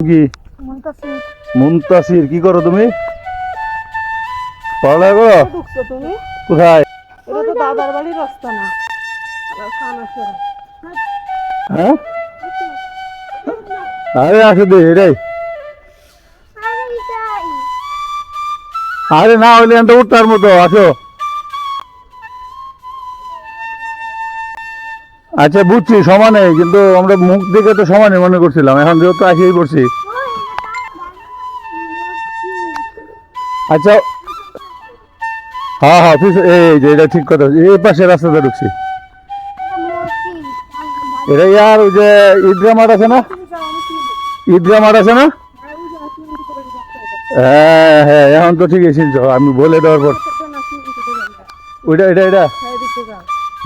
কি? মুনতাসির। মুনতাসির, কি করো তুমি? পড়ালেখা করো? ঢুকছো তুমি? কোথায়? এটা তো দাদার বাড়ির রাস্তা না। কানাসরা। হ্যাঁ, আরে আসো দে এটাই। আরে না হইলে এত উঠতার মতো, আসো। আচ্ছা বুঝছি, সমানে, কিন্তু আমরা মুখ দেখে তো সমানে মনে করছিলাম, এখন যেহেতু আসেই করছি। আচ্ছা, হ্যাঁ হ্যাঁ, এই যে এটা ঠিক কথা, এই পাশে রাস্তাতে ঢুকছি। এটা ইয়ার ওই যে ঈদগাহ মাঠ আছে না, ঈদগাহ মাঠ আছে না? হ্যাঁ হ্যাঁ, এখন তো ঠিকই চিনছ, আমি বলে দেওয়ার পর। ওইটা এটা এটা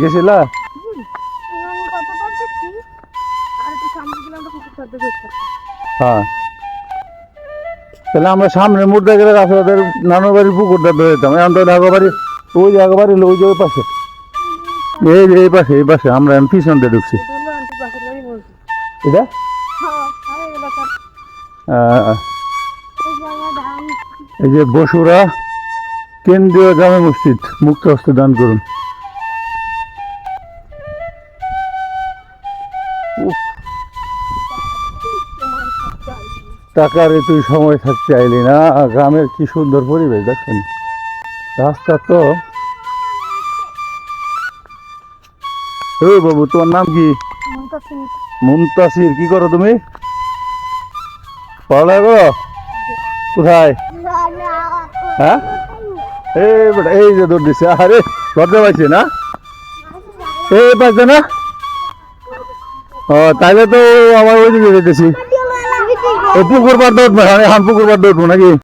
গেছিলা? হ্যাঁ, তাহলে আমরা সামনে মুদ্রা গেলে রাস্তাদের নানুর বাড়ির পুকুরটা ধরে যেতাম। এখন তো আগো বাড়ি, ওই যে আগো বাড়ি, ওই যে ওই পাশে, এই যে এই পাশে আমরা এখন পিছন দিয়ে ঢুকছি। এটা এই যে বসুরা কেন্দ্রীয় জামে মসজিদ, মুক্ত হস্তে দান করুন। টাকার তুই সময় থাকতে আইলি না, গ্রামের কি সুন্দর পরিবেশ দেখছেন, রাস্তা তো। ও বাবু, তোমার নাম কি? মুনতাসির, কি করো তুমি? পড়ালেখা করো? কোথায়? হ্যাঁ, এই বেটা, এই যে দৌড় দিচ্ছে, আরে লজ্জা পাইছে না, এই পাইছে না? ও তাইলে তো আমার ওই দিকে যেতেছি, পুকুর পাড় দৌড়বো, এখন পুকুর পাড় দৌড়বো নাকি?